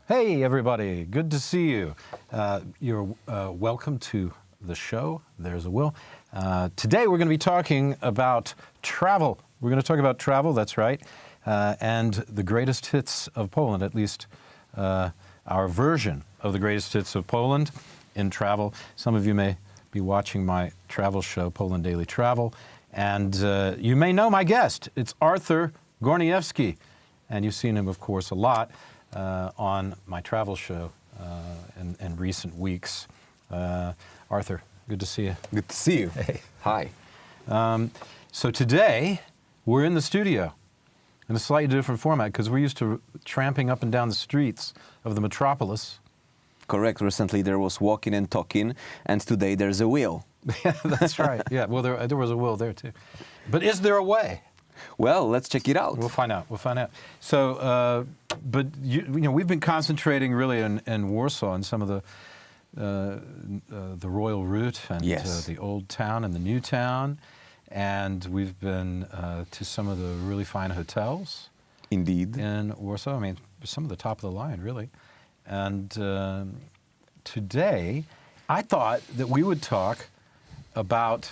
Hey, everybody. Good to see you. You're welcome to the show. There's a Will. Today, we're going to be talking about travel. We're going to talk about travel, that's right, and the greatest hits of Poland, at least our version of the greatest hits of Poland in travel. Some of you may be watching my travel show, Poland Daily Travel, and you may know my guest. It's Artur Górniewski, and you've seen him, of course, a lot on my travel show in recent weeks. Artur, good to see you. Good to see you. Hey. Hi. So today, we're in the studio in a slightly different format because we're used to tramping up and down the streets of the metropolis. Correct. Recently there was walking and talking, and today there's a wheel. Yeah, that's right. Yeah, well, there was a will there, too. But is there a way? Well, let's check it out. We'll find out. We'll find out. So, but you know, we've been concentrating really in Warsaw and some of the Royal Route and Yes. the Old Town and the New Town, and we've been to some of the really fine hotels. Indeed. In Warsaw. I mean, some of the top of the line, really. And today, I thought that we would talk about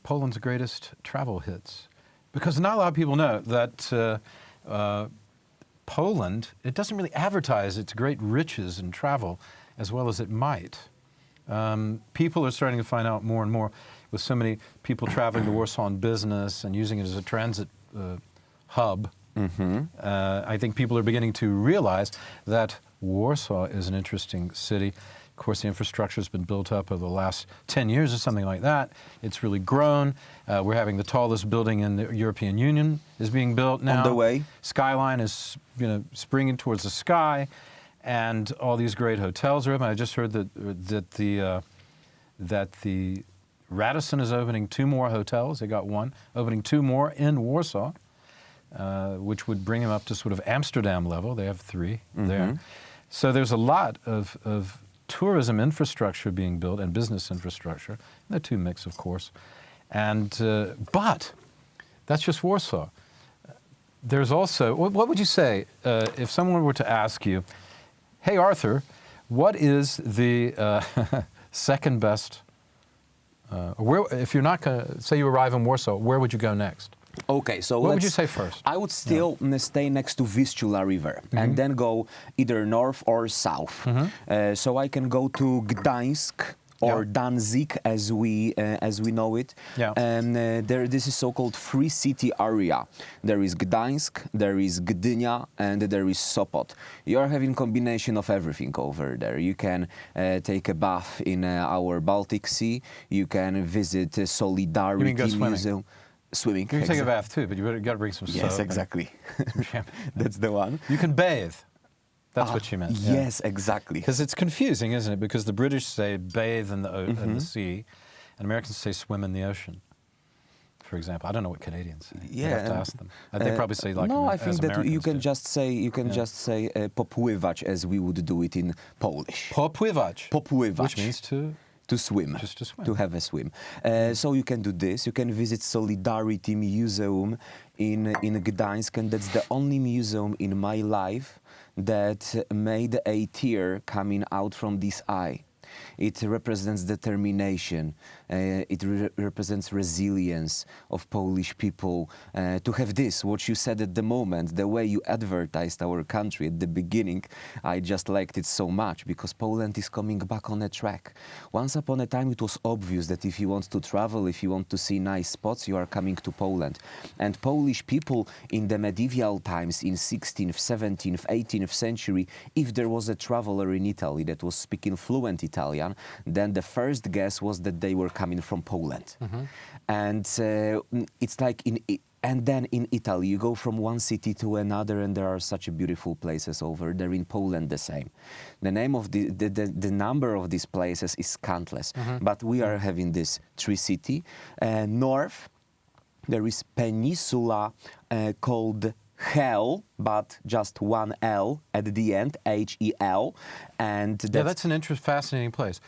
Poland's greatest travel hits, because not a lot of people know that Poland, it doesn't really advertise its great riches in travel as well as it might. People are starting to find out more and more, with so many people traveling to Warsaw in business and using it as a transit hub. I think people are beginning to realize that Warsaw is an interesting city. Of course, the infrastructure has been built up over the last 10 years or something like that. It's really grown. We're having the tallest building in the European Union is being built now. On the way. Skyline is, springing towards the sky, and all these great hotels are open. I just heard that the Radisson is opening 2 more hotels. They got 1, opening 2 more in Warsaw, which would bring them up to sort of Amsterdam level. They have 3 there. So there's a lot of tourism infrastructure being built and business infrastructure. The 2 mix, of course. And but that's just Warsaw. There's also, what would you say if someone were to ask you, hey, Artur, what is the second best, if you're not going to, say you arrive in Warsaw, where would you go next? Okay, so what would you say first? I would still stay next to Vistula River and then go either north or south. So I can go to Gdańsk or Danzig, as we know it. Yeah. And this is so-called free city area. There is Gdańsk, there is Gdynia, and there is Sopot. You are having combination of everything over there. You can take a bath in our Baltic Sea. You can visit Solidarity You mean go swimming? Museum. Swimming. You can take a bath too, but you got to bring some soap. Yes, exactly. That's the one. You can bathe. That's what you meant. Yeah. Yes, exactly. Because it's confusing, isn't it? Because the British say bathe in the sea, and Americans say swim in the ocean, for example. I don't know what Canadians say. Yeah, I'd have to ask them. They probably say like no. I as think that Americans you can do. just say popływać, as we would do it in Polish. Popływać. Popływać. Which means to swim. Just to swim. To have a swim. So you can do this. You can visit Solidarity Museum in Gdańsk, and that's the only museum in my life that made a tear coming out from this eye. It represents determination. It represents resilience of Polish people. To have this, what you said at the moment, the way you advertised our country at the beginning, I just liked it so much, because Poland is coming back on a track. Once upon a time, it was obvious that if you want to travel, if you want to see nice spots, you are coming to Poland. And Polish people in the medieval times, in 16th, 17th, 18th century, if there was a traveler in Italy that was speaking fluent Italian, then the first guess was that they were coming from Poland. And it's like and then in Italy, you go from one city to another, and there are such beautiful places over there. In Poland, the same. The name of the number of these places is countless. But we are having this 3 cities. North, there is peninsula called Hel, but just 1 L at the end, H-E-L, and that's an fascinating place.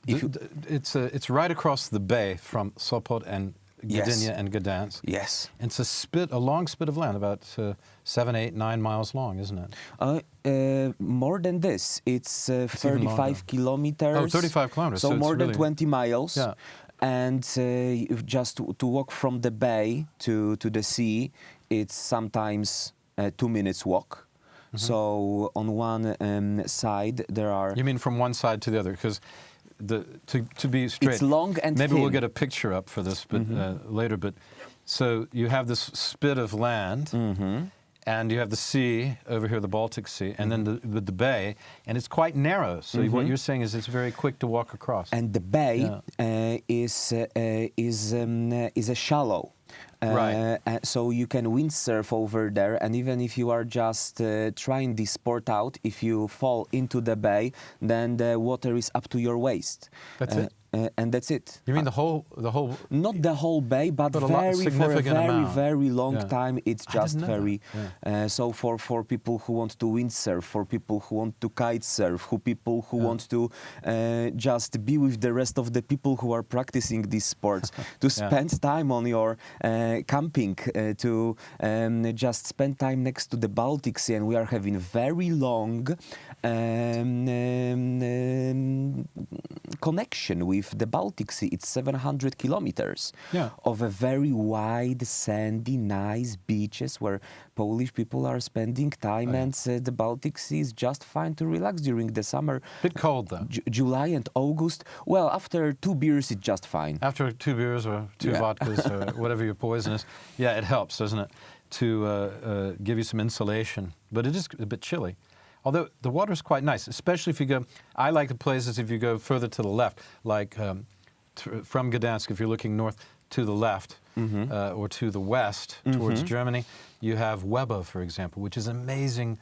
It's right across the bay from Sopot and Yes. Gdynia and Gdansk. Yes. And it's a long spit of land, about 7, 8, 9 miles long, isn't it? More than this. It's even longer. 35 kilometers. Oh, 35 kilometers. So it's more than really- 20 miles. Yeah. And just to walk from the bay to the sea, it's sometimes a 2 minutes walk. So on one side there are... You mean from one side to the other? Because to be straight, It's long and maybe thin. we'll get a picture up for this, but later. But so you have this spit of land, and you have the sea over here, the Baltic Sea, and then the bay, and it's quite narrow. So what you're saying is it's very quick to walk across. And the bay is a shallow. Right. So you can windsurf over there, and even if you are just trying this sport out, if you fall into the bay, then the water is up to your waist. That's it? And that's it. You mean the whole? Not the whole bay, but a lot- for a significant very, amount. very long Yeah. time, it's I didn't just know very... that. so for people who want to windsurf, for people who want to kitesurf, people who want to just be with the rest of the people who are practicing these sports, to spend time on your camping, to just spend time next to the Baltic Sea, and we are having very long connection with the Baltic Sea. It's 700 kilometers of a very wide, sandy, nice beaches where Polish people are spending time, and the Baltic Sea is just fine to relax during the summer. Bit cold though. July and August. Well, after 2 beers, it's just fine. After 2 beers or 2 vodkas or whatever your poison is, it helps, doesn't it, to give you some insulation. But it is a bit chilly. Although the water is quite nice, especially if you go... I like the places if you go further to the left, like from Gdansk, if you're looking north to the left or to the west towards Germany, you have Webbe, for example, which is amazing,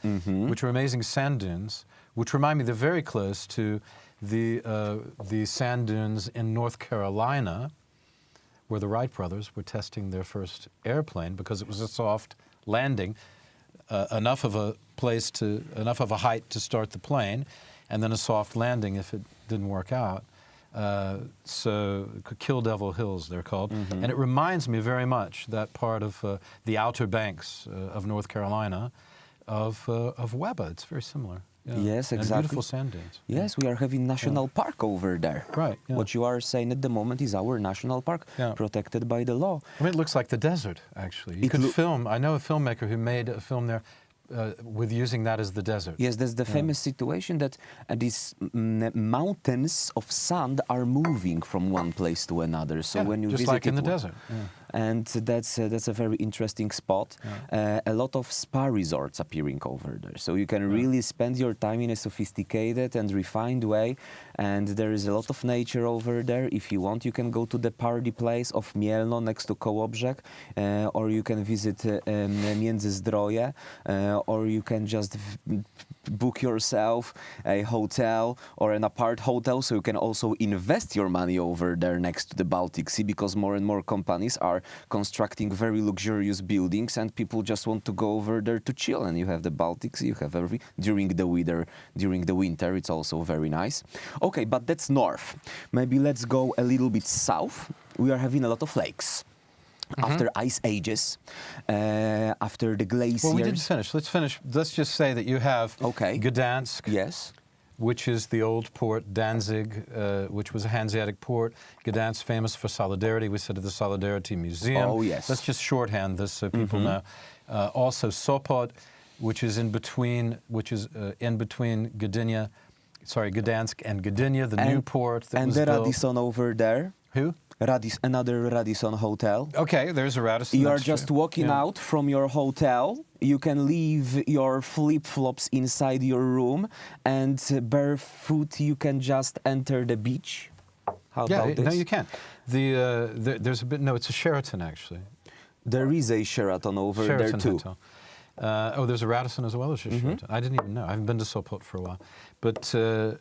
which are amazing sand dunes, which remind me they're very close to the sand dunes in North Carolina, where the Wright brothers were testing their first airplane because it was a soft landing. Enough of a height to start the plane, and then a soft landing if it didn't work out. So Kill Devil Hills, they're called, and it reminds me very much, that part of the Outer Banks of North Carolina, of Webbe. It's very similar. Yes, exactly. And beautiful sand dunes. Yes, we are having national park over there. Right. What you are saying at the moment is our national park, protected by the law. I mean, it looks like the desert, actually. You could film. I know a filmmaker who made a film there with using that as the desert. Yes, that's the famous situation that these mountains of sand are moving from one place to another. So when you just visit like in the desert. And that's a very interesting spot. A lot of spa resorts appearing over there, so you can really spend your time in a sophisticated and refined way. And there is a lot of nature over there. If you want, you can go to the party place of Mielno next to Kołobrzeg, or you can visit Międzyzdroje, or you can just book yourself a hotel or an apart hotel, so you can also invest your money over there next to the Baltic Sea, because more and more companies are constructing very luxurious buildings, and people just want to go over there to chill. And you have the Baltic Sea, you have every during the winter, it's also very nice. Okay, but that's north. Maybe let's go a little bit south. We are having a lot of lakes. After ice ages, after the glaciers. Well, we didn't finish. Let's finish. Let's just say that you have Gdansk. Yes. Which is the old port, Danzig, which was a Hanseatic port. Gdansk, famous for solidarity. We said at the Solidarity Museum. Oh, yes. Let's just shorthand this so people know. Also Sopot, which is in between Gdansk and Gdynia, the new port that was built. And the Radisson over there. Who? Another Radisson hotel. Okay, there's a Radisson. You are just walking out from your hotel. You can leave your flip-flops inside your room, and barefoot you can just enter the beach. How about this? No, you can't. There's a bit. No, it's a Sheraton actually. There is a Sheraton over there too. Hotel. There's a Radisson as well as a Sheraton. I didn't even know. I haven't been to Sopot for a while. But the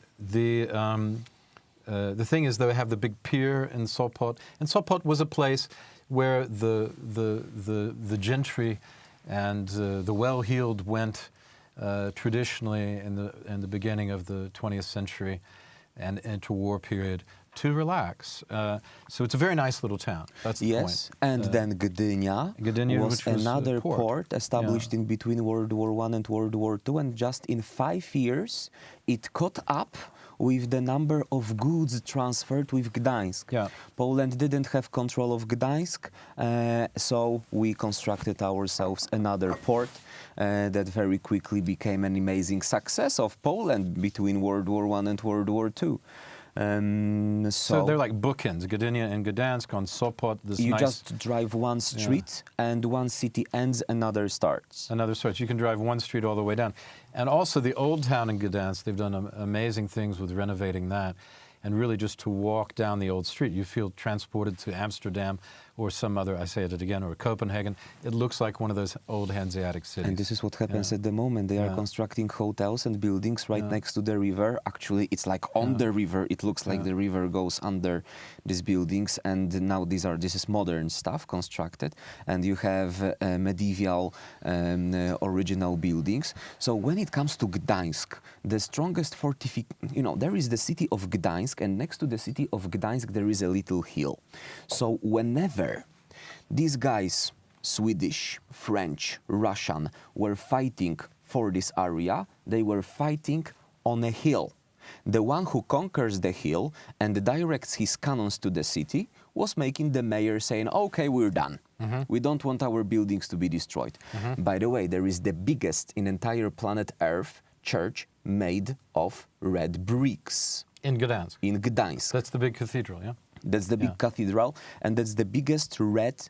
thing is, they have the big pier in Sopot, and Sopot was a place where the gentry and the well-heeled went traditionally in the beginning of the 20th century and interwar period to relax. So it's a very nice little town. That's the point. Yes, and then Gdynia, Gdynia, was which was another a port established in between World War I and World War II, and just in 5 years it caught up with the number of goods transferred with Gdańsk. Yeah. Poland didn't have control of Gdańsk, so we constructed ourselves another port that very quickly became an amazing success of Poland between World War I and World War II. So they're like bookends, Gdynia and Gdansk on Sopot. This you nice, just drive one street and one city ends, another starts. another stretch. You can drive one street all the way down. And also the old town in Gdansk, they've done amazing things with renovating that. And really just to walk down the old street, you feel transported to Amsterdam or some other, I say it again, or Copenhagen. It looks like one of those old Hanseatic cities. And this is what happens at the moment. They are constructing hotels and buildings right next to the river. Actually, it's like on the river. It looks like the river goes under these buildings. And now this is modern stuff constructed. And you have medieval original buildings. So when it comes to Gdańsk, the strongest there is the city of Gdańsk, and next to the city of Gdańsk there is a little hill. So whenever these guys, Swedish, French, Russian, were fighting for this area, they were fighting on a hill. The one who conquers the hill and directs his cannons to the city was making the mayor saying, okay, we're done. We don't want our buildings to be destroyed. By the way, there is the biggest in entire planet Earth church made of red bricks. In Gdansk. In Gdańsk. That's the big cathedral, yeah? That's the big cathedral, and that's the biggest red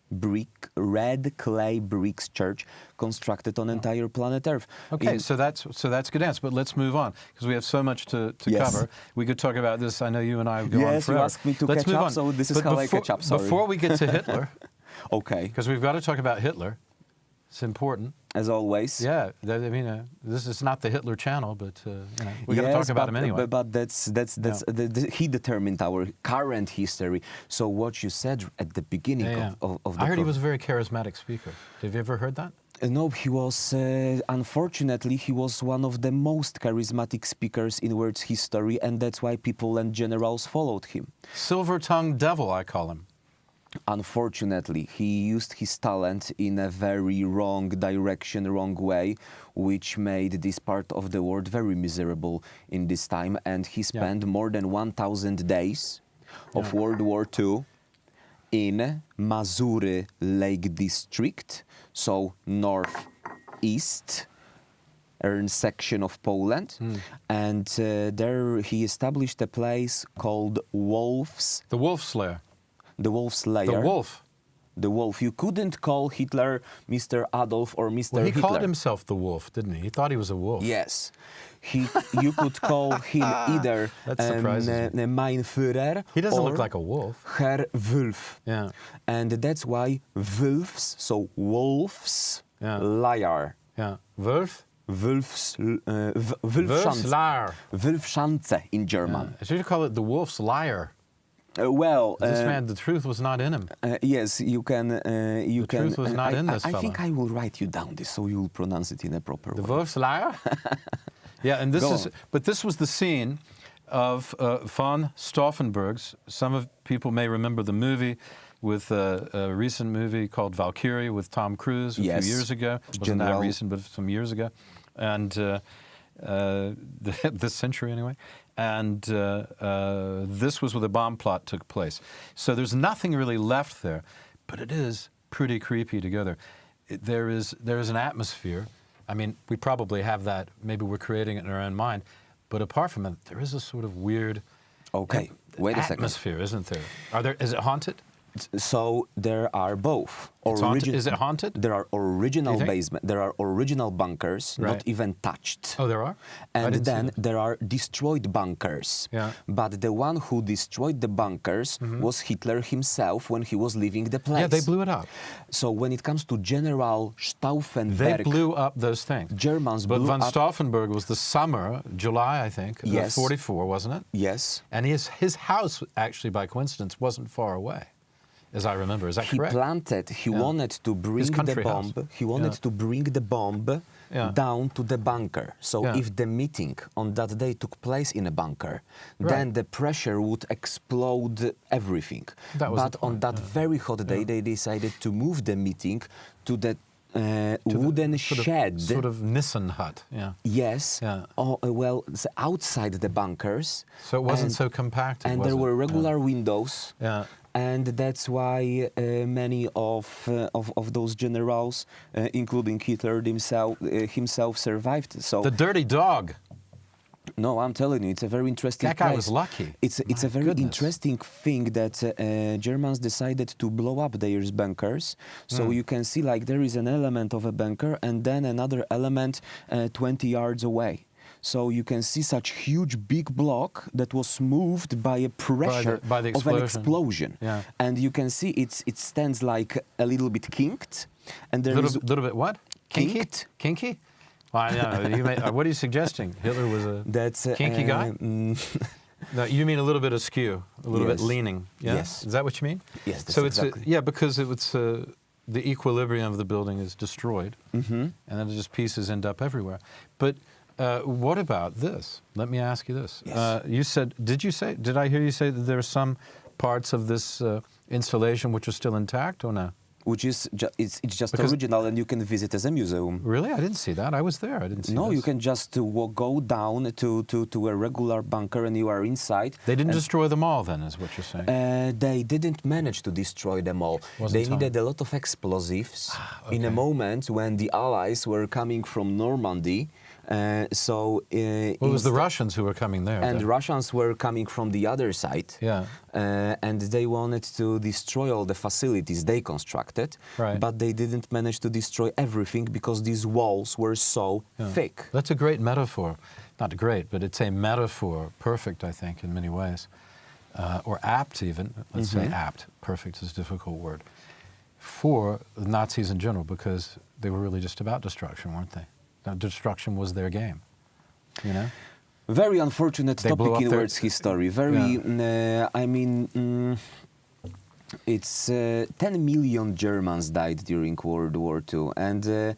clay bricks church constructed on entire planet Earth. Okay, so that's Gdansk, but let's move on, because we have so much to cover. We could talk about this. I know you and I go on forever. You asked me to let's catch move up, on. so this is how I catch up, sorry. Before we get to Hitler, okay, because we've got to talk about Hitler. It's important. As always. Yeah, I mean, this is not the Hitler channel, but we got to talk about him anyway. But he determined our current history. So what you said at the beginning of the I heard he was a very charismatic speaker. Have you ever heard that? No, he was, unfortunately, he was one of the most charismatic speakers in world history, and that's why people and generals followed him. Silver-tongued devil, I call him. Unfortunately, he used his talent in a very wrong direction, wrong way, which made this part of the world very miserable in this time. And he spent more than 1,000 days of World War II in Mazury Lake District, so northeast section of Poland. And there he established a place called Wolf's... The Wolf Slayer. The Wolf Slayer. The Wolf. The Wolf. You couldn't call Hitler Mr. Adolf or Mr. Well, he Hitler. called himself the Wolf, didn't he? He thought he was a wolf. Yes. You could call him either Mein Führer. He doesn't or look like a wolf. Herr Wolf. Yeah. And that's why wolves, so wolves, liar. Yeah. Wolf? Wolfschanze. Liar. Wolfschanze in German. I should call it the wolf's liar. This man, the truth was not in him. Yes, you can. The truth was not in this I fellow. think I will write you down this so you'll pronounce it in a proper way. The wolf's liar? Yeah, and this was the scene of von Stauffenberg's. Some people may remember the movie with a recent movie called Valkyrie with Tom Cruise a few years ago. It wasn't that recent, but some years ago. And this century anyway. And this was where the bomb plot took place. So there's nothing really left there, but it is pretty creepy together. There is an atmosphere. I mean, we probably have that. Maybe we're creating it in our own mind. But apart from it, there is a sort of weird wait a second. atmosphere, isn't there? Is it haunted? So there are both. Is it haunted? There are original basements. There are original bunkers, not even touched. Oh, there are? And then there are destroyed bunkers. Yeah. But the one who destroyed the bunkers was Hitler himself when he was leaving the place. Yeah, they blew it up. So when it comes to General Stauffenberg... They blew up those things. Germans blew up. But von Stauffenberg was the summer, July, I think, of 44, wasn't it? Yes. And his house, actually, by coincidence, wasn't far away. As I remember, is that correct? He wanted to bring the bomb. He wanted to bring the bomb down to the bunker. So if the meeting on that day took place in a bunker, then the pressure would explode everything. But on that very hot day, they decided to move the meeting to the wooden shed. Sort of Nissen hut, Yes. Yeah. Well, outside the bunkers. So it wasn't so compacted, And was there it? were regular windows. Yeah. And that's why many of those generals, including Hitler himself, survived. So The dirty dog. no, I'm telling you, it's a very interesting. That guy place. was lucky. It's a very interesting thing that Germans decided to blow up their bunkers. So you can see, like, there is an element of a bunker, and then another element 20 yards away. So you can see such huge big block that was moved by a pressure by the of an explosion. Yeah. And you can see it stands like a little bit kinked, and there is Little bit what? Kinked. Kinky? Well, I don't know. What are you suggesting? Hitler was a kinky guy? No, you mean a little bit askew, a little bit leaning. Yeah? Yes. Is that what you mean? Yes, that's so it's exactly. because the equilibrium of the building is destroyed, and then just pieces end up everywhere. But what about this? Let me ask you this. Yes. You said, did I hear you say that there are some parts of this installation which are still intact or no? Which is it's just original, and you can visit as a museum. Really? I didn't see that. I was there. I didn't see No, this. you can just go down to a regular bunker, and you are inside. They didn't destroy them all then, is what you're saying? They didn't manage to destroy them all. They needed a lot of explosives in a moment when the Allies were coming from Normandy. It was the Russians who were coming there. And the Russians were coming from the other side. Yeah. And they wanted to destroy all the facilities they constructed. Right. But they didn't manage to destroy everything because these walls were so thick. That's a great metaphor. Not great, but it's a metaphor. Perfect, I think, in many ways. Or apt, even. Let's say apt. Perfect is a difficult word. For the Nazis in general, because they were really just about destruction, weren't they? Now, destruction was their game, you know? Very unfortunate topic in words history. Very, it's 10 million Germans died during World War II. And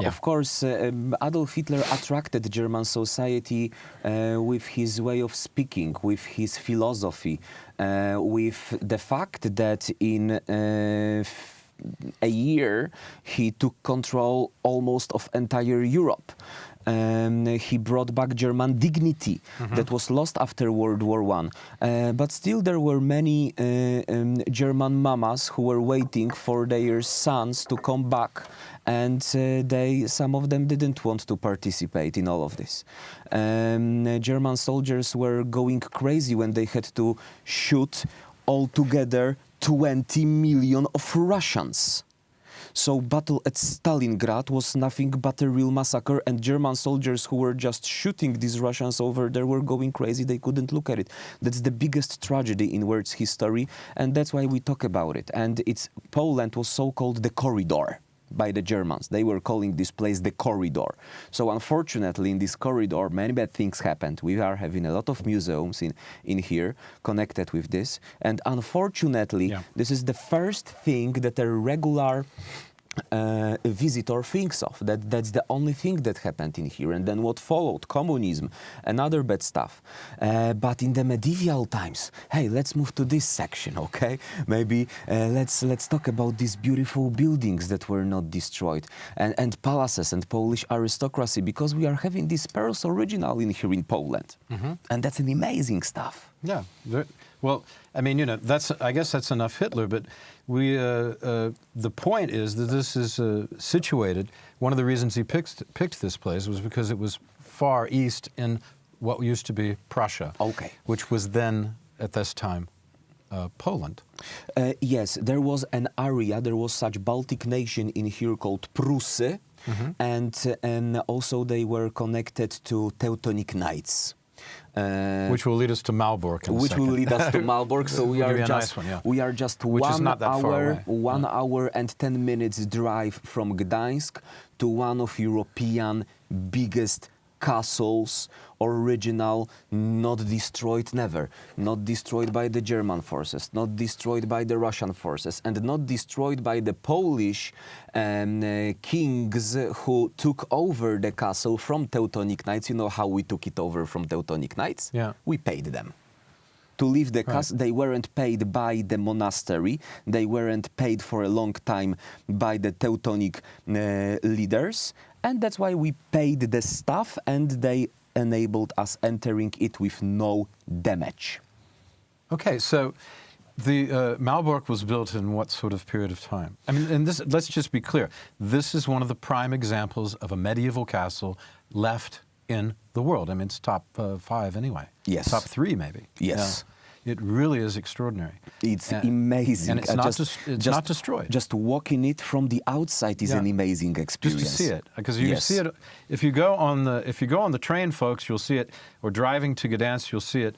of course, Adolf Hitler attracted German society with his way of speaking, with his philosophy, with the fact that in a year he took control almost of entire Europe. He brought back German dignity that was lost after World War I. But still there were many German mamas who were waiting for their sons to come back, and some of them didn't want to participate in all of this. German soldiers were going crazy when they had to shoot altogether 20 million of Russians. So battle at Stalingrad was nothing but a real massacre, and German soldiers who were just shooting these Russians over there were going crazy. They couldn't look at it. That's the biggest tragedy in world's history, and that's why we talk about it. And Poland was so-called the corridor by the Germans. They were calling this place the corridor. So unfortunately, in this corridor, many bad things happened. We are having a lot of museums in here connected with this. And unfortunately, this is the first thing that a regular visitor thinks of. That's the only thing that happened in here. And then what followed? Communism and other bad stuff. But in the medieval times, hey, let's move to this section, okay? Maybe let's talk about these beautiful buildings that were not destroyed, and palaces and Polish aristocracy, because we are having this Pearls original in here in Poland. And that's an amazing stuff. Yeah. Well, I mean, I guess that's enough Hitler, but the point is that this is situated. One of the reasons he picked this place was because it was far east in what used to be Prussia, which was then, at this time, Poland. Yes, there was an area, there was such Baltic nation in here called Prusy, and also they were connected to Teutonic Knights. Which will lead us to Malbork in a second. Will lead us to Malbork. So we are just which is not that far away. 1 hour and 10 minutes drive from Gdańsk to one of European biggest castles, original, not destroyed never, not destroyed by the German forces, not destroyed by the Russian forces, and not destroyed by the Polish kings who took over the castle from Teutonic Knights. You know how we took it over from Teutonic Knights? Yeah. We paid them. To leave the castle, they weren't paid by the monastery, they weren't paid for a long time by the Teutonic leaders, and that's why we paid the staff and they enabled us entering it with no damage. Okay, so the Malbork was built in what sort of period of time? I mean, and this, let's just be clear. This is one of the prime examples of a medieval castle left in the world. I mean, it's top 5 anyway. Yes. Top 3 maybe. Yes. Yeah. It really is extraordinary. It's amazing. And it's not destroyed. Just walking it from the outside is an amazing experience. Just to see it, because you see it. If you go on the train, folks, you'll see it. Or driving to Gdansk, you'll see it.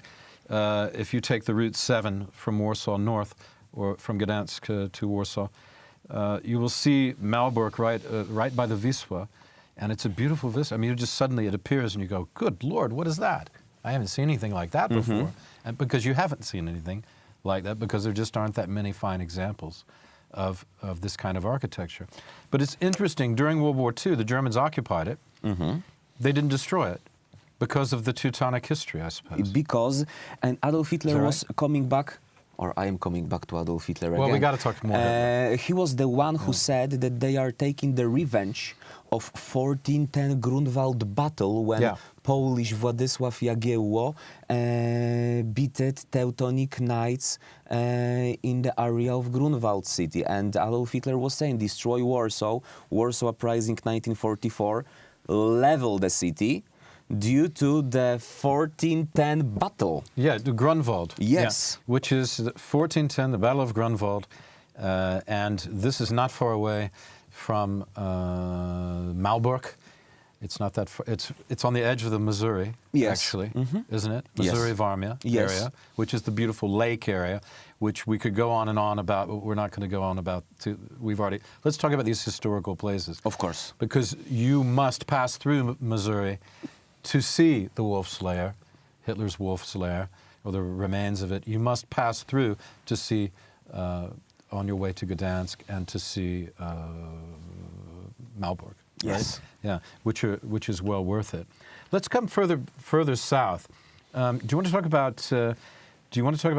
If you take the route 7 from Warsaw north, or from Gdansk to Warsaw, you will see Malbork right by the Wisła, and it's a beautiful vista. I mean, suddenly it appears, and you go, "Good Lord, what is that? I haven't seen anything like that before." And because you haven't seen anything like that, because there just aren't that many fine examples of this kind of architecture. But it's interesting, during World War II, the Germans occupied it. They didn't destroy it because of the Teutonic history, I suppose. Because, and Adolf Hitler was coming back, or I am coming back to Adolf Hitler again. Well, we got to talk more about that. He was the one who said that they are taking the revenge of 1410 Grunwald battle when Polish Władysław Jagiełło beated Teutonic Knights in the area of Grunwald city. And Adolf Hitler was saying, destroy Warsaw. Warsaw Uprising 1944, level the city due to the 1410 battle. Yeah, the Grunwald. Yes. Yeah, which is 1410, the Battle of Grunwald. And this is not far away from Malbork. It's not that far. It's on the edge of the Missouri, actually, isn't it? Missouri-Varmia area, which is the beautiful lake area, which we could go on and on about, but we're not going to go on about. Let's talk about these historical places. Of course. Because you must pass through Missouri to see the Wolf's Lair, Hitler's Wolf's Lair, or the remains of it. You must pass through to see, on your way to Gdansk, and to see Malbork. Yes. Right? Yeah, which is well worth it. Let's come further south. Do you want to talk about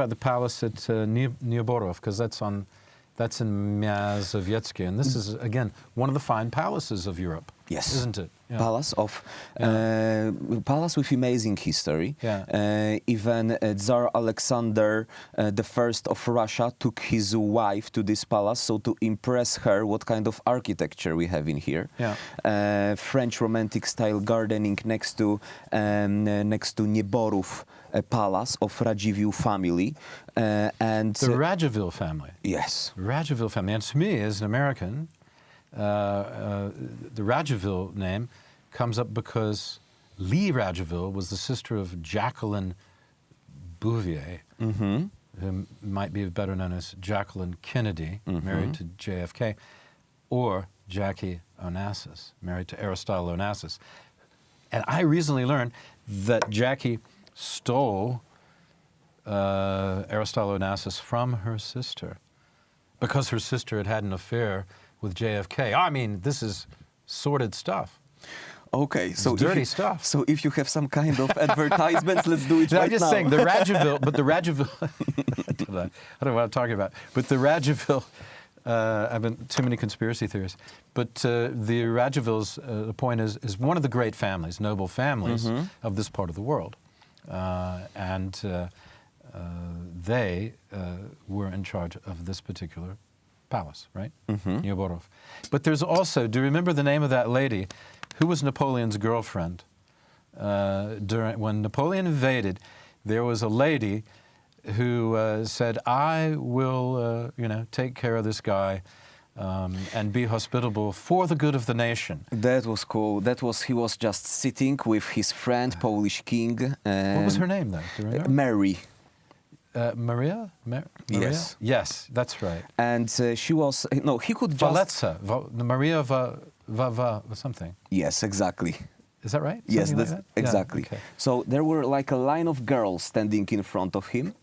the palace at Nieborów, because that's in Mazowieckie, and this is again one of the fine palaces of Europe. Yes, isn't it? Yeah. Palace with amazing history. Yeah. Even Tsar Alexander I of Russia took his wife to this palace, so to impress her what kind of architecture we have in here. Yeah. French Romantic style gardening next to Nieborów palace of Radziwiłł family, and the Radziwiłł family. Yes, Radziwiłł family, and to me, as an American, the Radziwiłł name comes up because Lee Radziwiłł was the sister of Jacqueline Bouvier, who might be better known as Jacqueline Kennedy, married to JFK, or Jackie Onassis, married to Aristotle Onassis. And I recently learned that Jackie stole Aristotle Onassis from her sister because her sister had an affair with JFK. I mean, this is sordid stuff. Okay, so dirty stuff. So if you have some kind of advertisements, let's do it right now. I'm just saying, the Radziwiłł, but the Radziwiłł, I don't know what I'm talking about, but the Radziwiłł, I've been too many conspiracy theories, but the Radziwiłł's, the point is one of the great families, noble families of this part of the world. And they were in charge of this particular palace, right? Nieborów. But there's also, do you remember the name of that lady who was Napoleon's girlfriend? When Napoleon invaded, there was a lady who said, I will, take care of this guy and be hospitable for the good of the nation. That was cool. He was just sitting with his friend, Polish king. What was her name, though? Do you remember? Mary. Maria? Maria? Yes. Yes, that's right. And she was, he could just... Maria something. Yes, exactly. Is that right? Yes, Something that's like that? exactly. Yeah, okay. So there were like a line of girls standing in front of him.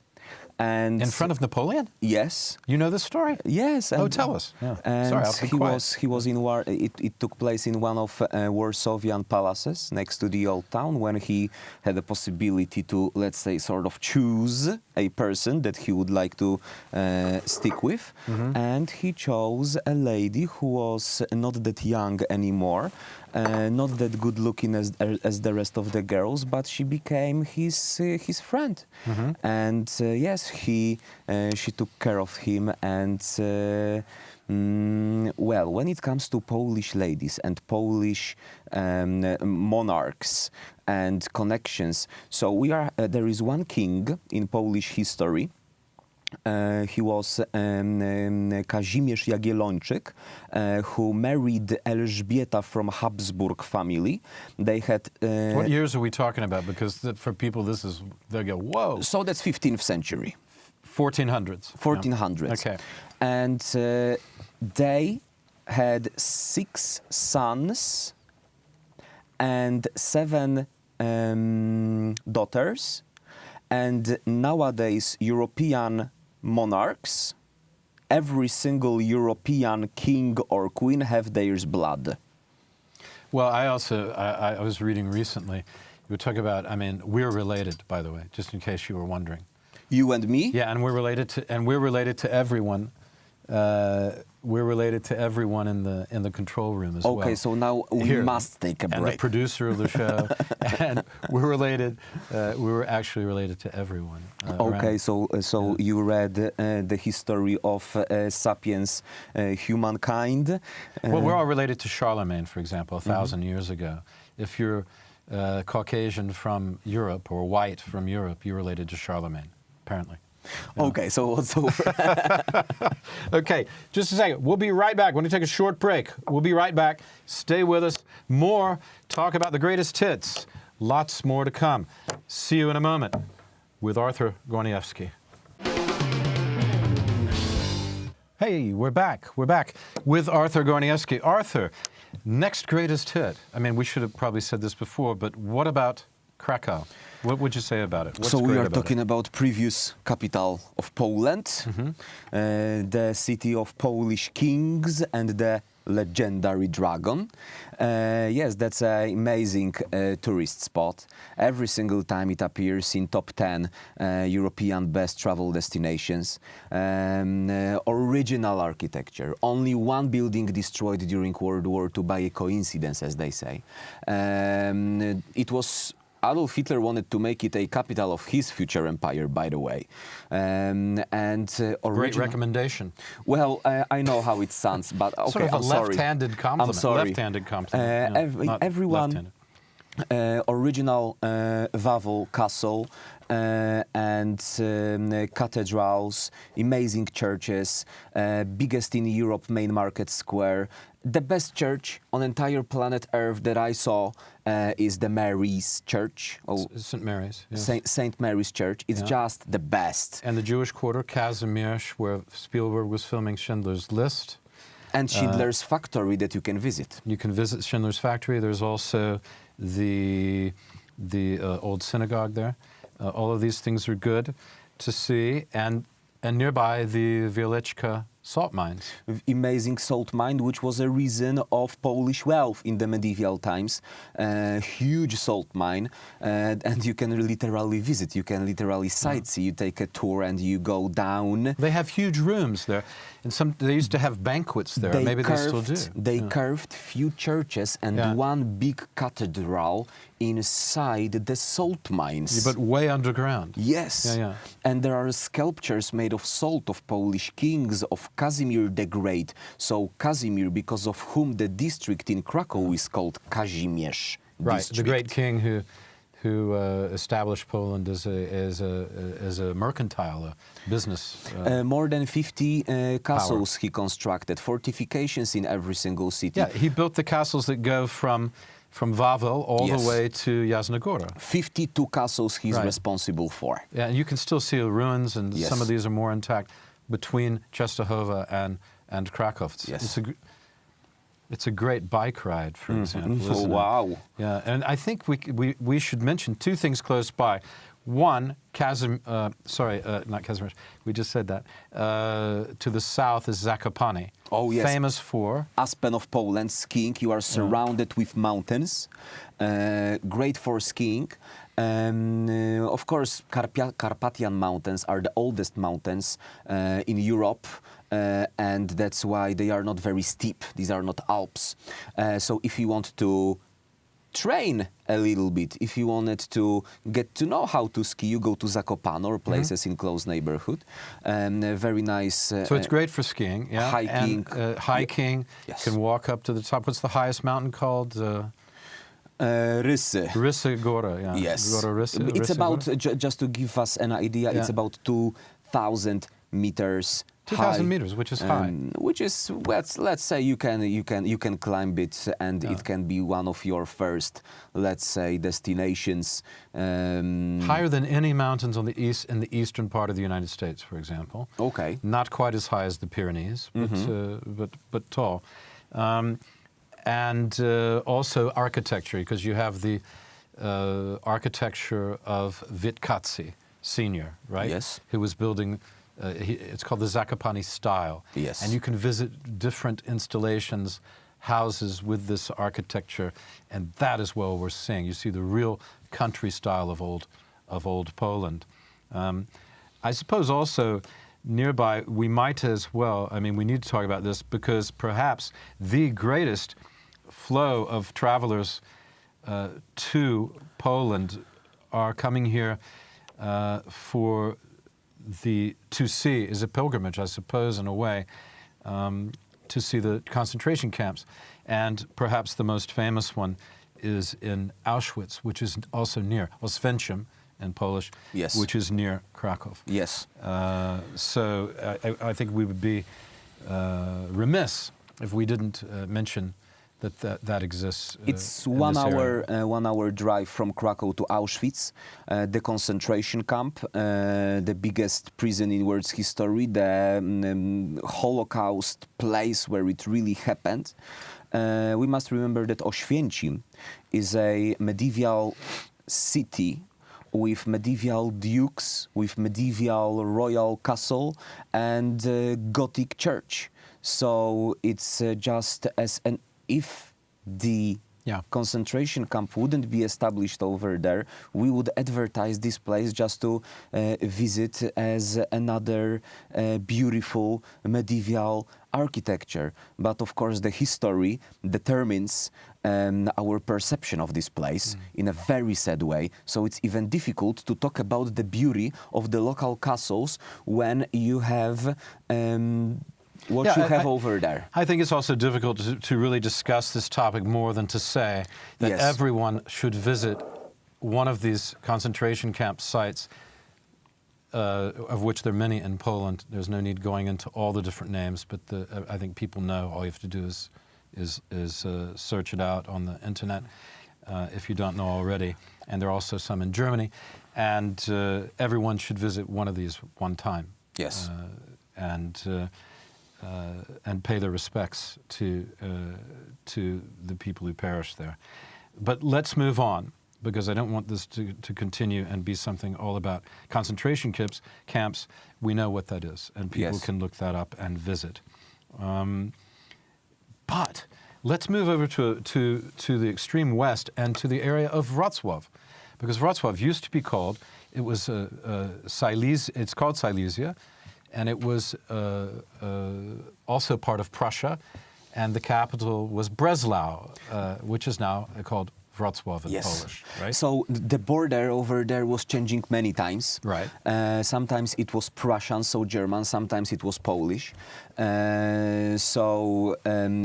And In front of Napoleon? yes. You know this story? Yes. Oh, tell us. Yeah. And Sorry, I'll be quiet. he was in war. It took place in one of Warsawian palaces next to the old town, when he had the possibility to, let's say, sort of choose a person that he would like to stick with. And he chose a lady who was not that young anymore, not that good looking as the rest of the girls, but she became his friend. And yes, she took care of him. And well, when it comes to Polish ladies and Polish monarchs and connections, so there is one king in Polish history. He was Kazimierz Jagiellończyk, who married Elżbieta from Habsburg family. They had... What years are we talking about? Because for people, they'll go, whoa. So that's 15th century. 1400s. 1400s. Yeah. Okay. And they had 6 sons and 7 daughters. And nowadays, European monarchs, every single European king or queen have theirs blood. Well, I was reading recently, you were talking about, I mean, we're related, by the way, just in case you were wondering. You and me? Yeah, and we're related to everyone. We're related to everyone in the control room as well. Okay, so now we must take a break. And the producer of the show, and we're related. We were actually related to everyone. Okay, so you read the history of sapiens, humankind. Well, we're all related to Charlemagne, for example, 1,000 years ago. If you're Caucasian from Europe or white from Europe, you're related to Charlemagne, apparently. Yeah. Okay, so Okay, just a second. We'll be right back. We're going to take a short break. We'll be right back. Stay with us. More talk about the greatest hits. Lots more to come. See you in a moment with Artur Górniewski. Hey, we're back. We're back with Artur Górniewski. Artur, next greatest hit. I mean, we should have probably said this before, but what about Krakow? What would you say about it? What's so we great are about talking about previous capital of Poland, the city of Polish kings and the legendary dragon. Yes, that's an amazing tourist spot. Every single time it appears in top 10 European best travel destinations. Original architecture. Only one building destroyed during World War II by a coincidence, as they say. It was... Adolf Hitler wanted to make it a capital of his future empire, by the way. Great recommendation. Well, I know how it sounds, but okay, sort of I'm sorry. Left-handed compliment. I'm sorry. Left-handed compliment. Everyone, original Wawel castle and cathedrals, amazing churches, biggest in Europe, main market square. The best church on entire planet Earth that I saw is the Mary's Church. St. Mary's. Yes. St. Mary's Church. It's just the best. And the Jewish Quarter, Kazimierz, where Spielberg was filming Schindler's List. And Schindler's Factory that you can visit. You can visit Schindler's Factory. There's also the old synagogue there. All of these things are good to see. And nearby, the Wieleczka salt mines. Amazing salt mine, which was a reason of Polish wealth in the medieval times. Huge salt mine, and you can literally visit. You can literally sightsee. You take a tour and you go down. They have huge rooms there, and they used to have banquets there. Maybe they still do. They carved few churches and one big cathedral inside the salt mines. Yeah, but way underground. Yes. Yeah. And there are sculptures made of salt of Polish kings, of Casimir the Great. So Casimir, because of whom the district in Krakow is called Kazimierz Right, district. the great king who established Poland as a mercantile business. More than 50 castles he constructed, fortifications in every single city. Yeah, he built the castles that go from Wawel all the way to Jasna Góra. 52 castles he's responsible for. Yeah, and you can still see the ruins, and some of these are more intact between Częstochowa and Kraków. Yes. It's a great bike ride, for example. Oh, Isn't it? wow. Yeah, and I think we should mention two things close by. One, not Kazimierz, we just said that. To the south is Zakopane. Oh, yes. Famous for? Aspen of Poland, skiing. You are surrounded with mountains. Great for skiing. Of course, Carpathian Mountains are the oldest mountains in Europe. And that's why they are not very steep. These are not Alps. So if you want to train a little bit, if you wanted to get to know how to ski, you go to Zakopane or places in close neighborhood. Very nice. So it's great for skiing, yeah? Hiking. And, hiking, Yes. can walk up to the top. What's the highest mountain called? Rysy. Rysy Góra, yeah. Yes. Góra Rysy, It's Rysy about, Góra? just to give us an idea, it's Yeah. about 2,000 meters 2,000 high, meters, which is high. which is, let's say you can climb it, and it can be one of your first, let's say, destinations. Higher than any mountains on the east in the eastern part of the United States, for example. Okay. Not quite as high as the Pyrenees, but tall. And also architecture, because you have the architecture of Witkaczi Senior, right? Yes. Who was building. It's called the Zakopane style. Yes. And you can visit different installations, houses with this architecture, and that is what we're seeing. You see the real country style of old Poland. I suppose also nearby we might as well. I mean, we need to talk about this because perhaps the greatest flow of travelers to Poland are coming here to see, is a pilgrimage, I suppose, in a way, to see the concentration camps. And perhaps the most famous one is in Auschwitz, which is also near Oswiecim in Polish, Yes. which is near Krakow. Yes. So I think we would be remiss if we didn't mention that exists. It's in 1 this hour, area. 1 hour drive from Krakow to Auschwitz, the concentration camp, the biggest prison in world's history, the Holocaust place where it really happened. We must remember that Oświęcim is a medieval city with medieval dukes, with medieval royal castle and Gothic church. So it's just as an if the concentration camp wouldn't be established over there, we would advertise this place just to visit as another beautiful medieval architecture. But of course the history determines our perception of this place in a very sad way. So it's even difficult to talk about the beauty of the local castles when you have what you have over there. I think it's also difficult to really discuss this topic more than to say that everyone should visit one of these concentration camp sites, of which there are many in Poland. There's no need going into all the different names, but I think people know. All you have to do is search it out on the internet if you don't know already. And there are also some in Germany. And everyone should visit one of these one time. Yes. And pay their respects to the people who perished there. But let's move on, because I don't want this to continue and be something all about concentration camps. We know what that is, and people can look that up and visit. But let's move over to the extreme west and to the area of Wrocław, because Wrocław used to be called, it was Silesia, it's called Silesia, and it was also part of Prussia, and the capital was Breslau, which is now called Wrocław in Polish, right? So the border over there was changing many times. Right. Sometimes it was Prussian, so German, sometimes it was Polish.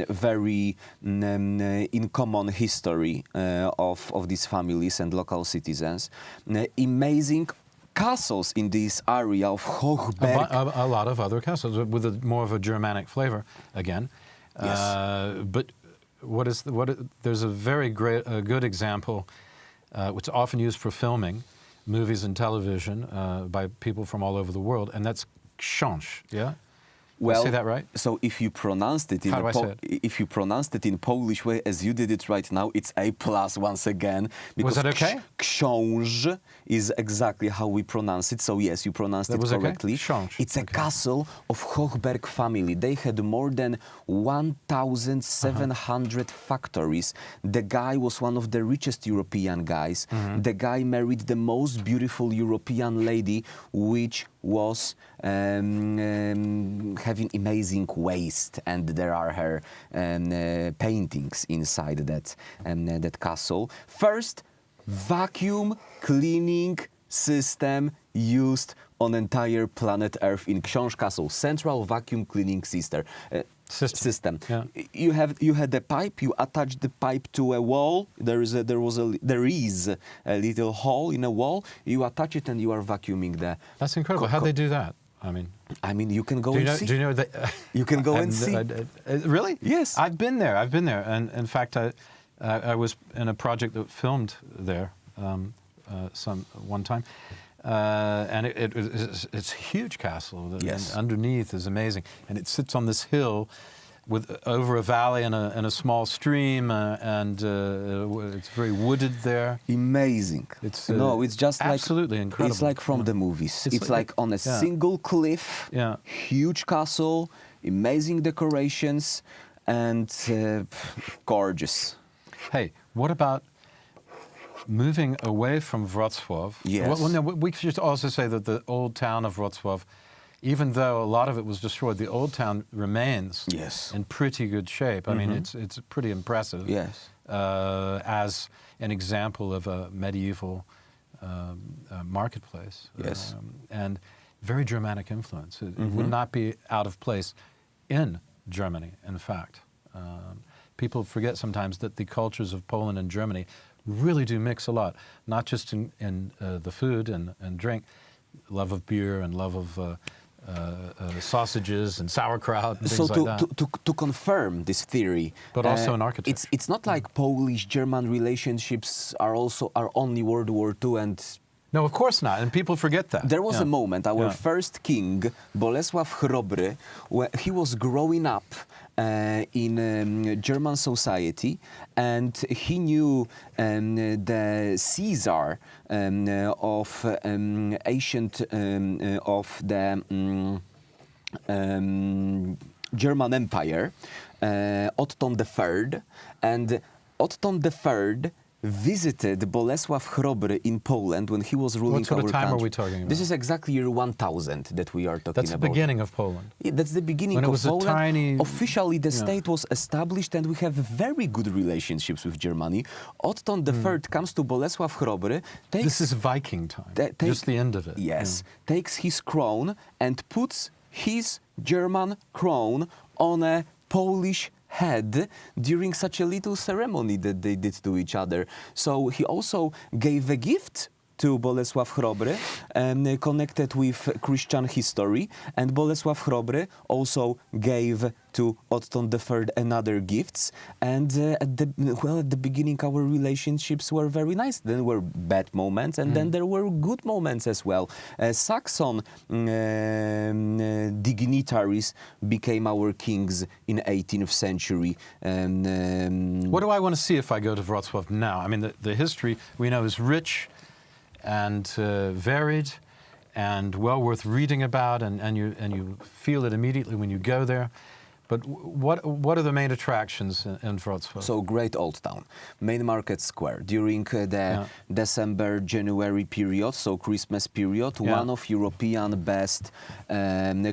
Very in common history of these families and local citizens. Amazing castles in this area of Hochberg. A lot of other castles with more of a Germanic flavor again. Yes. But there's a very good example, which is often used for filming movies and television by people from all over the world, and that's Książ, yeah? Did I say that right? So if you pronounced it in How do I say it? if you pronounced it in Polish way as you did it right now, it's A+ once again. Was that okay? Książ is exactly how we pronounce it. So yes, you pronounced it correctly. Okay? Książ. It's a castle of Hochberg family. They had more than 1,700 factories. The guy was one of the richest European guys. The guy married the most beautiful European lady, which was having amazing waist, and there are her paintings inside that castle. First vacuum cleaning system used on entire planet Earth in Książ Castle. Central vacuum cleaning system. Yeah. You had a pipe. You attach the pipe to a wall. There is a little hole in a wall. You attach it and you are vacuuming the. That's incredible. How'd they do that? I mean, you can go do you and know, see. Do you know that? You can go and see. Really? Yes. I've been there, and in fact, I was in a project that filmed there one time, and it's a huge castle. Yes. And underneath is amazing, and it sits on this hill over a valley and a small stream, and it's very wooded there. Amazing. It's just absolutely incredible. It's like from the movies. It's like on a yeah. single cliff. Yeah. Huge castle, amazing decorations, and gorgeous. Hey, what about moving away from Wrocław? Yes. Well, no, we should also say that the old town of Wrocław, even though a lot of it was destroyed, the old town remains Yes. in pretty good shape. I mean, it's pretty impressive. Yes. As an example of a medieval marketplace. Yes. And very Germanic influence. It would not be out of place in Germany, in fact. People forget sometimes that the cultures of Poland and Germany really do mix a lot, not just in the food and drink, love of beer and love of sausages and sauerkraut and things like that. To confirm this theory, But also in architecture. it's not like Polish-German relationships are only World War II and. No, of course not, and people forget that. There was Yeah. a moment, our first king, Bolesław Chrobry, where he was growing up in German society, and he knew the Caesar of ancient of the German Empire, Otton III, and Otton III visited Bolesław Chrobry in Poland when he was ruling What sort our of time country. are we talking about? This is exactly year 1000 that we are talking That's the about. beginning of Poland. Yeah, that's the beginning When it of was a Poland. tiny- Officially, the state was established, and we have very good relationships with Germany. Otton III comes to Bolesław Chrobry. This is Viking time, just the end of it. Yes, takes his crown and puts his German crown on a Polish head during such a little ceremony that they did to each other. So he also gave a gift to Bolesław Chrobry, connected with Christian history, and Bolesław Chrobry also gave to Otton III another gifts. And at the beginning, our relationships were very nice. There were bad moments, and then there were good moments as well. Saxon dignitaries became our kings in 18th century. What do I want to see if I go to Wrocław now? I mean, the history we know is rich and varied and well worth reading about, and you feel it immediately when you go there. But what are the main attractions in Wrocław? So great old town, main market square during the December, January period, so Christmas period, one of European best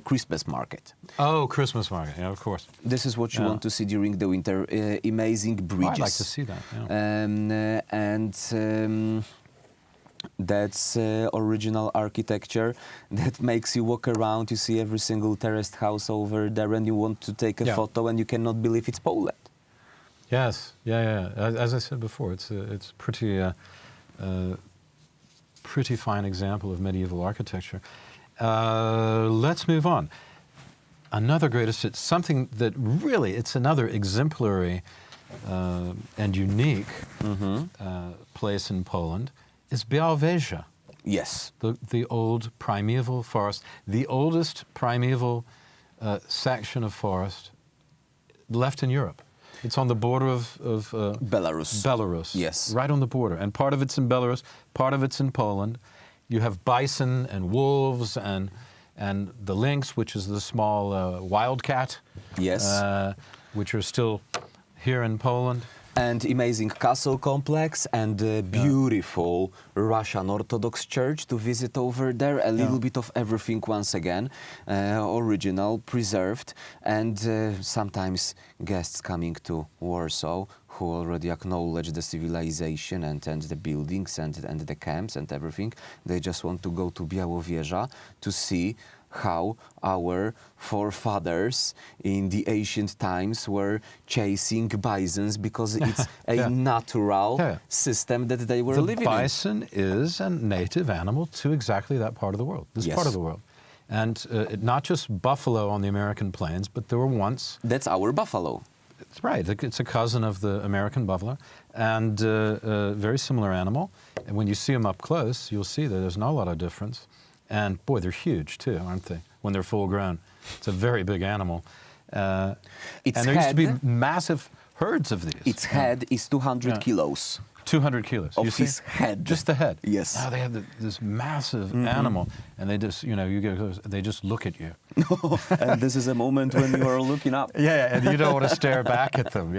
Christmas market. Oh, Christmas market, yeah, of course. This is what you want to see during the winter. Amazing bridges. I'd like to see that. Yeah. That's original architecture that makes you walk around. You see every single terraced house over there, and you want to take a photo, and you cannot believe it's Poland. Yes, yeah. As I said before, it's pretty fine example of medieval architecture. Let's move on. Another greatest, it's something that really, it's another exemplary and unique place in Poland. Is Białowieża. Yes. The old primeval forest, the oldest primeval section of forest left in Europe. It's on the border of Belarus. Belarus. Yes. Right on the border. And part of it's in Belarus, part of it's in Poland. You have bison and wolves and the lynx, which is the small wildcat. Yes. Which are still here in Poland. And amazing castle complex and a beautiful Russian Orthodox church to visit over there. A little bit of everything once again, original, preserved, and sometimes guests coming to Warsaw who already acknowledge the civilization and the buildings and the camps and everything. They just want to go to Białowieża to see how our forefathers in the ancient times were chasing bisons because it's a natural system that they were living in. The bison is a native animal to exactly that part of the world, this part of the world. And not just buffalo on the American plains, but there were once... That's our buffalo. It's right. It's a cousin of the American buffalo and a very similar animal. And when you see them up close, you'll see that there's not a lot of difference. And boy, they're huge too, aren't they? When they're full grown, it's a very big animal. And there used to be massive herds of these. Its head is 200 kilos. 200 kilos. Of his head. Just the head. Yes. Now they have this massive animal, and they just, you know, you get close, they just look at you. And this is a moment when you are looking up. Yeah, and you don't want to stare back at them,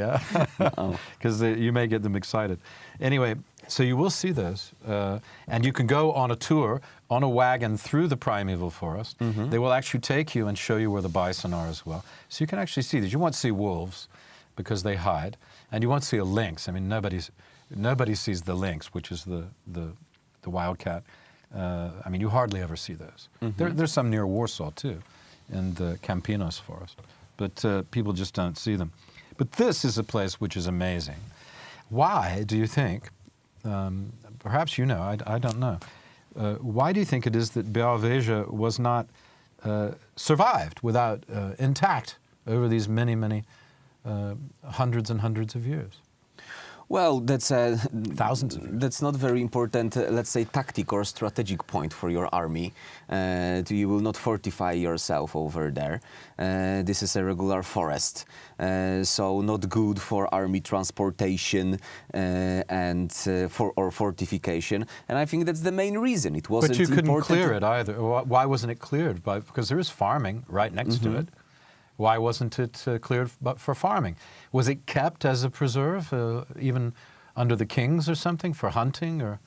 because you may get them excited. Anyway, so you will see those, and you can go on a tour on a wagon through the primeval forest. They will actually take you and show you where the bison are as well. So you can actually see these. You won't see wolves because they hide, and you won't see a lynx. I mean, nobody sees the lynx, which is the wildcat. I mean, you hardly ever see those. There's some near Warsaw too, in the Campinos forest, but people just don't see them. But this is a place which is amazing. Why do you think? Perhaps you know. I don't know. Why do you think it is that Białowieża was not survived without intact over these many hundreds and hundreds of years? Well, that's thousands of years. That's not very important, let's say, tactic or strategic point for your army. You will not fortify yourself over there. This is a regular forest, so not good for army transportation and for fortification. And I think that's the main reason. It wasn't. But you couldn't clear it either. Why wasn't it cleared? Because there is farming right next to it. Why wasn't it cleared for farming? Was it kept as a preserve, even under the kings or something, for hunting? Or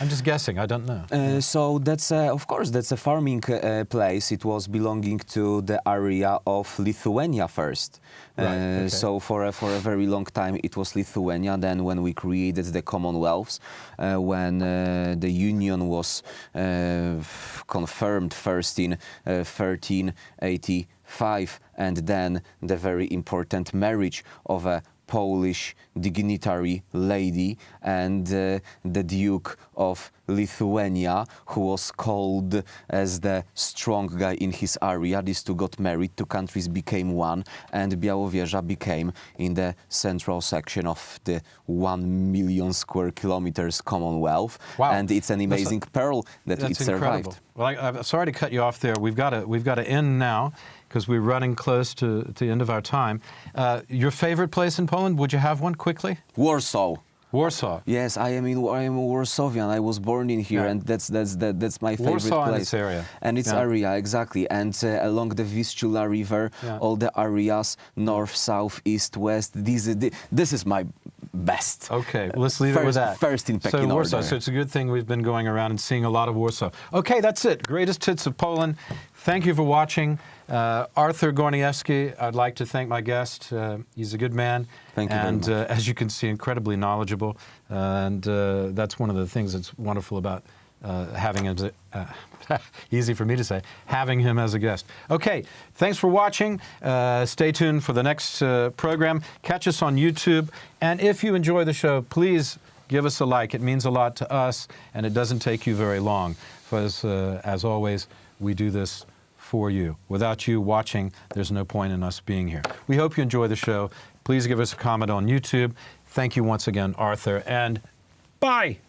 I'm just guessing. I don't know. So that's of course that's a farming place. It was belonging to the area of Lithuania first. Right, okay. So for a very long time it was Lithuania. Then when we created the Commonwealths, when the Union was confirmed first in 1385, and then the very important marriage of a Polish dignitary lady and the Duke of Lithuania, who was called as the strong guy in his area. These two got married, two countries became one, and Białowieża became in the central section of the 1 million square kilometers Commonwealth. Wow. And it's an amazing pearl that it survived. Incredible. Well, I'm sorry to cut you off there. We've got to end now, because we're running close to the end of our time. Your favorite place in Poland? Would you have one quickly? Warsaw. Warsaw. Yes, I am a Warsawian. I was born in here, and that's my favorite Warsaw place. And its area. And its area, exactly. And along the Vistula River, all the areas, north, south, east, west. This is my best. Okay, well, let's leave it with that. First in pecking order. Warsaw. So it's a good thing we've been going around and seeing a lot of Warsaw. Okay, that's it. Greatest hits of Poland. Thank you for watching. Artur Górniewski, I'd like to thank my guest. He's a good man. Thank you very much. And as you can see, incredibly knowledgeable. And that's one of the things that's wonderful about having him, easy for me to say, having him as a guest. Okay, thanks for watching. Stay tuned for the next program. Catch us on YouTube. And if you enjoy the show, please give us a like. It means a lot to us, and it doesn't take you very long. Because, as always, we do this for you. Without you watching, there's no point in us being here. We hope you enjoy the show. Please give us a comment on YouTube. Thank you once again, Arthur, and bye!